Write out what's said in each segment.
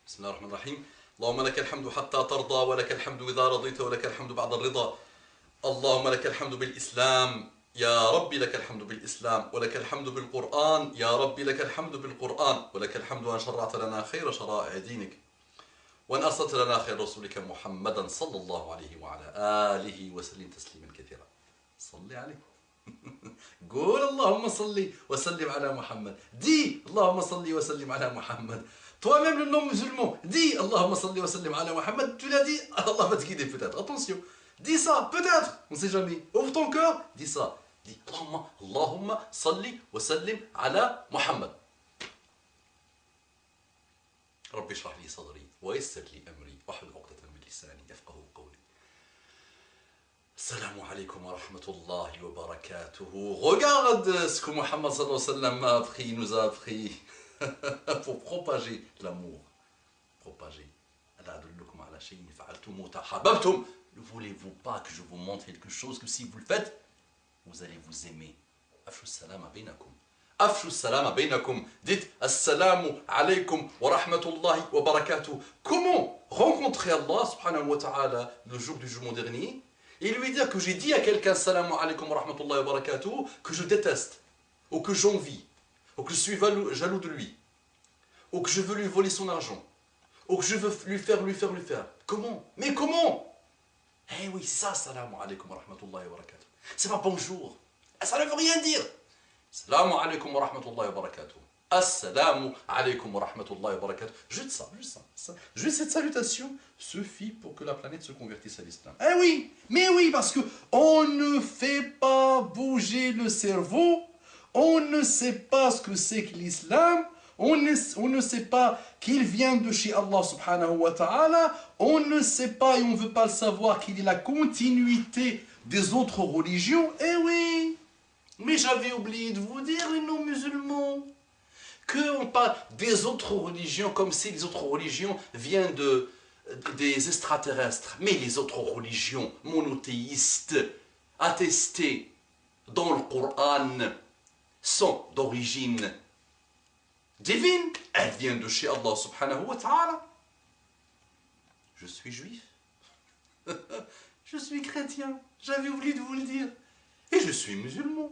بسم الله الرحمن الرحيم. اللهم لك الحمد حتى ترضى ولك الحمد إذا رضيت ولك الحمد بعد الرضا. اللهم لك الحمد بالإسلام يا ربي، لك الحمد بالإسلام ولك الحمد بالقرآن يا ربي، لك الحمد بالقرآن ولك الحمد أن شرعت لنا خير شرائع دينك وأن أرسلت لنا خير رسولك محمدا صلى الله عليه وعلى آله وسلم تسليما كثيرا. صلي عليه. قول اللهم صل وسلم على محمد. Dis اللهم صل وسلم على محمد. Toi-même le nom musulman, dis Allahumma salli wa sallim ala Muhammad. Tu l'as dit, Allah va te guider peut-être. Attention, dis ça, peut-être, on ne sait jamais. Ouvre ton cœur, dis ça. Dis Allahumma salli wa sallim ala Muhammad. ربي اشرح لي صدري ويسر لي أمري واحلل عقدة من لساني يفقهوا قولي. Salam alaikum wa rahmatullahi wa barakatuhu. Regarde ce que Muhammad sallallahu alayhi wa sallam m'a appris, nous a appris pour propager l'amour. Propager. Ne voulez-vous pas que je vous montre quelque chose que si vous le faites, vous allez vous aimer. Afshu salama bainakum. Afshu salama bainakum. Dites assalamu alaikum wa rahmatullahi wa barakatuh. Comment rencontrer Allah subhanahu wa ta'ala le jour du jugement dernier et lui dire que j'ai dit à quelqu'un assalamu alaikum wa rahmatullahi wa barakatuh que je déteste, ou que j'envie, ou que je suis jaloux de lui, ou que je veux lui voler son argent, ou que je veux lui faire. Comment? Mais comment? Eh oui, ça, assalamu alaikum wa rahmatullahi wa barakatuh. C'est pas bonjour. Ça ne veut rien dire. Assalamu alaikum wa rahmatullahi wa barakatuh. Assalamu alaikum wa rahmatullahi wa barakatuh. Juste ça. Juste cette salutation suffit pour que la planète se convertisse à l'islam. Eh oui, mais oui, parce que on ne fait pas bouger le cerveau, on ne sait pas ce que c'est que l'islam, on ne sait pas qu'il vient de chez Allah subhanahu wa ta'ala, on ne sait pas et on ne veut pas le savoir qu'il est la continuité des autres religions. Eh oui, mais j'avais oublié de vous dire, les non-musulmans, qu'on parle des autres religions comme si les autres religions viennent des extraterrestres. Mais les autres religions monothéistes attestées dans le Coran sont d'origine divine. Elles viennent de chez Allah subhanahu wa ta'ala. Je suis juif. Je suis chrétien. J'avais oublié de vous le dire. Et je suis musulman.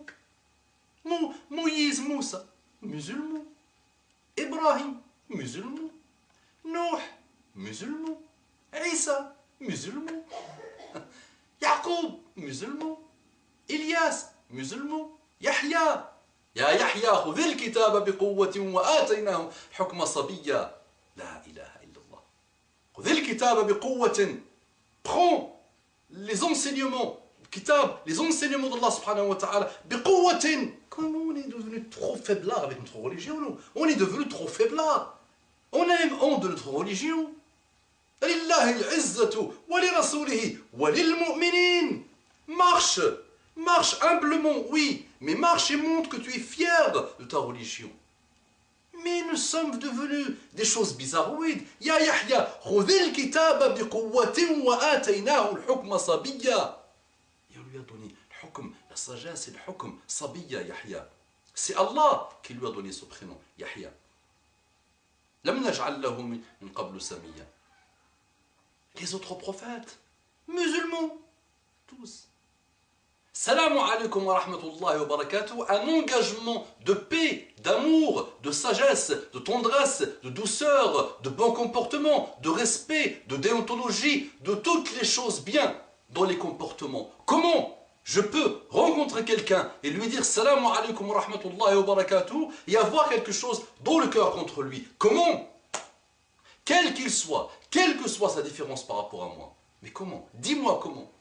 Moïse Moussa, musulman. Ibrahim, musulman. Nuh, musulman. Isa, musulman. Yaqub, musulman. Ilyas, musulman. Yahya, يا يحيى خذ الكتاب بقوة وآتيناه حكم صبيا. لا إله إلا الله. خذ الكتاب بقوة. Prends les enseignements, kitab, les enseignements d'Allah subhanahu wa ta'ala, بقوة. Comment on est devenu trop faiblard avec notre religion, nous? On est devenu trop faiblard. On a même honte de notre religion. لله العزة ولرسوله وللمؤمنين. Marche humblement, oui, mais marche et montre que tu es fier de ta religion. Mais nous sommes devenus des choses bizarroïdes. Ya Yahya, khudhil kitaba biquwwatin wa ataynahu al-hukma sabiyya. Et on lui a donné le hukm, la sagesse et le hukm sabiyya Yahya. C'est Allah qui lui a donné ce prénom, Yahya. Lam naj'al lahu min qablu samiyya. Les autres prophètes, musulmans, tous. Salam alaikum wa rahmatullahi wa barakatuh, un engagement de paix, d'amour, de sagesse, de tendresse, de douceur, de bon comportement, de respect, de déontologie, de toutes les choses bien dans les comportements. Comment je peux rencontrer quelqu'un et lui dire salam alaikum wa rahmatullahi wa barakatuh et avoir quelque chose dans le cœur contre lui? Comment? Quel qu'il soit, quelle que soit sa différence par rapport à moi. Mais comment? Dis-moi comment.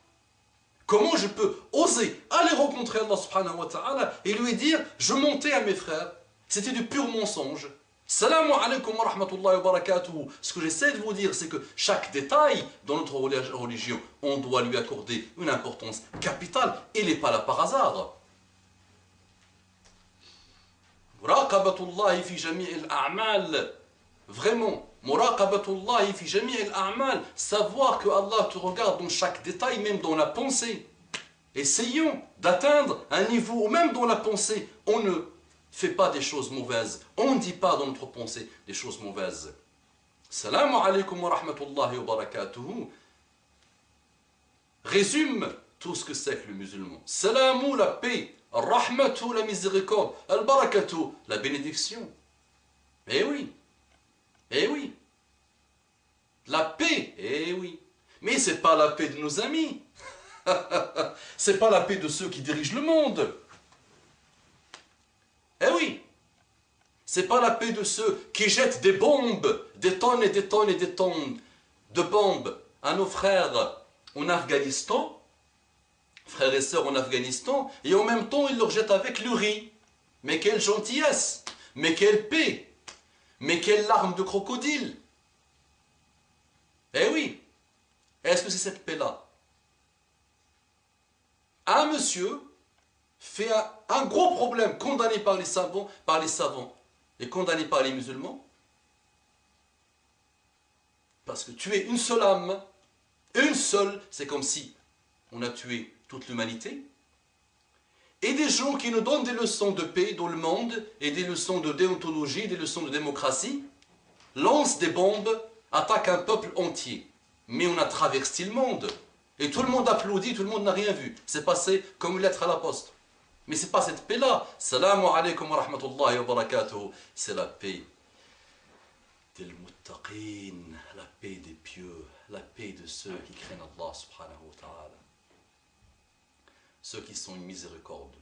Comment je peux oser aller rencontrer Allah subhanahu wa ta'ala et lui dire je mentais à mes frères, c'était du pur mensonge. Salam alaikum wa rahmatullahi wa barakatuh. Ce que j'essaie de vous dire, c'est que chaque détail dans notre religion, on doit lui accorder une importance capitale. Il n'est pas là par hasard. Muraqabatullahi fi jami'il a'mal. Vraiment, muraqabatullahi fi jami'il a'mal, savoir que Allah te regarde dans chaque détail, même dans la pensée. Essayons d'atteindre un niveau où même dans la pensée, on ne fait pas des choses mauvaises. On ne dit pas dans notre pensée des choses mauvaises. Salamu alaykum wa rahmatullahi wa barakatuhu résume tout ce que c'est que le musulman. Salamu, la paix. Rahmatu, la miséricorde. Al-barakatu, la bénédiction. Eh oui. Eh oui. La paix. Eh oui. Mais ce n'est pas la paix de nos amis. Ce n'est pas la paix de ceux qui dirigent le monde. Eh oui. Ce n'est pas la paix de ceux qui jettent des bombes, des tonnes et des tonnes et des tonnes de bombes à nos frères en Afghanistan, frères et sœurs en Afghanistan, et en même temps ils leur jettent avec le riz. Mais quelle gentillesse, mais quelle paix, mais quelle larme de crocodile. Eh oui, est-ce que c'est cette paix-là? Un monsieur fait un gros problème, condamné par les savants et condamné par les musulmans, parce que tuer une seule âme, une seule, c'est comme si on a tué toute l'humanité. Et des gens qui nous donnent des leçons de paix dans le monde, et des leçons de déontologie, des leçons de démocratie, lancent des bombes, attaquent un peuple entier. Mais on a traversé le monde. Et tout le monde applaudit, tout le monde n'a rien vu. C'est passé comme une lettre à la poste. Mais ce n'est pas cette paix-là. Salamu alaykum wa rahmatullahi wa barakatuh. C'est la paix des muttaqin, la paix des pieux, la paix de ceux qui craignent Allah subhanahu wa ta'ala. Ceux qui sont une miséricorde.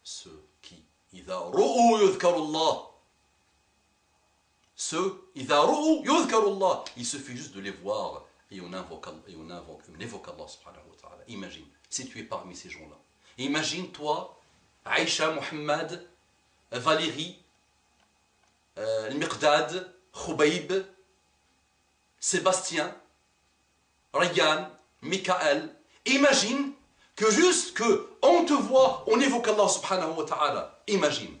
Ceux qui, idha ru'u yudhkarullah. Ceux, idha ru'u yudhkarullah. Il suffit juste de les voir et on évoque Allah subhanahu wa ta'ala. Imagine, si tu es parmi ces gens-là. Imagine toi, Aïcha, Mohammed, Valérie, Al-Miqdad, Khubayb, Sébastien, Ryan, Michael. Imagine que juste que on te voit, on évoque Allah subhanahu wa ta'ala. Imagine.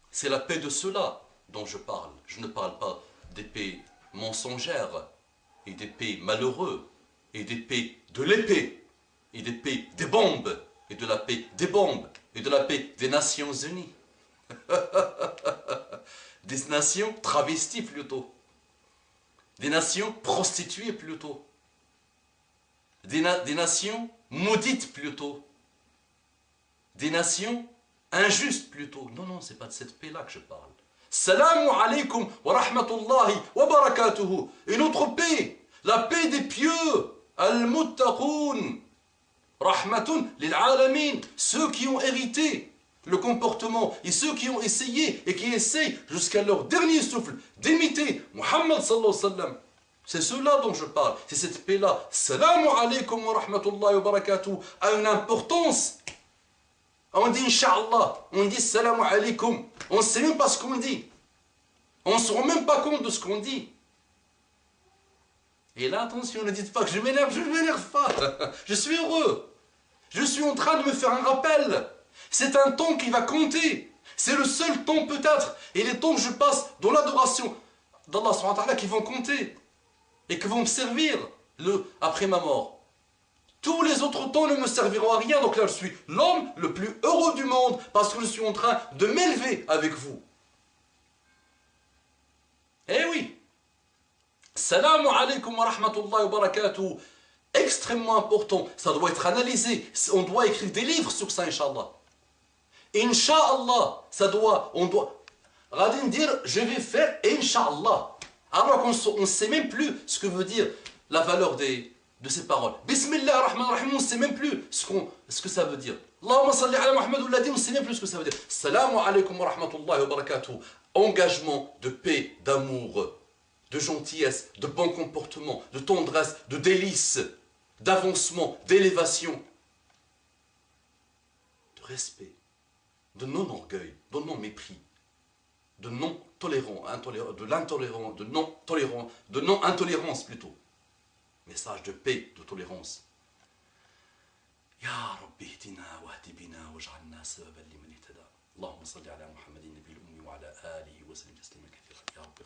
C'est la paix de ceux-là dont je parle. Je ne parle pas des paix mensongères et des paix malheureux et des paix de l'épée et des paix des bombes et de la paix des bombes et de la paix des Nations Unies. Des nations travesties plutôt. Des nations prostituées plutôt. Des nations maudites plutôt. Des nations injustes plutôt. Non, non, c'est pas de cette paix-là que je parle. Salamu alaykum wa rahmatullahi wa barakatuhu. Une autre paix. La paix des pieux. Al-muttaqoun. Rahmatun lil alamin. Ceux qui ont hérité le comportement et ceux qui ont essayé et qui essayent jusqu'à leur dernier souffle d'imiter Muhammad sallallahu alayhi wa sallam. C'est ceux-là dont je parle. C'est cette paix-là. Salamu alaykum wa rahmatullahi wa barakatuh a une importance. On dit Inch'Allah, on dit Salamu alaykum. On ne sait même pas ce qu'on dit. On ne se rend même pas compte de ce qu'on dit. Et là, attention, ne dites pas que je m'énerve pas. Je suis heureux. Je suis en train de me faire un rappel. C'est un temps qui va compter. C'est le seul temps peut-être. Et les temps que je passe dans l'adoration d'Allah subhanahu wa ta'ala qui vont compter. Et qui vont me servir après ma mort. Tous les autres temps ne me serviront à rien. Donc là, je suis l'homme le plus heureux du monde parce que je suis en train de m'élever avec vous. Eh oui. Salamu alaykum wa rahmatullahi wa barakatuh. Extrêmement important. Ça doit être analysé. On doit écrire des livres sur ça, Inch'Allah. Inch'Allah. On doit. Radin dire, je vais faire Inch'Allah. Alors qu'on ne sait même plus ce que veut dire la valeur de ces paroles. Bismillah ar-Rahman ar-Rahim, on ne sait même plus ce que ça veut dire. Allahumma salli ala Muhammad ou on ne sait même plus ce que ça veut dire. Salamu alaykum wa rahmatullahi wa barakatuh. Engagement de paix, d'amour, de gentillesse, de bon comportement, de tendresse, de délice, d'avancement, d'élévation, de respect, de non-orgueil, de non-mépris, de non-tolérance, de non-intolérance plutôt. Message de paix, de tolérance. Ya Rabbi ihdina wa hdi bina waj'alna sababan liman ihtada. Allahumma salli ala Muhammadin nabiyil ummi wa ala alihi wa sallim tasliman kathiran. Ya Rabbi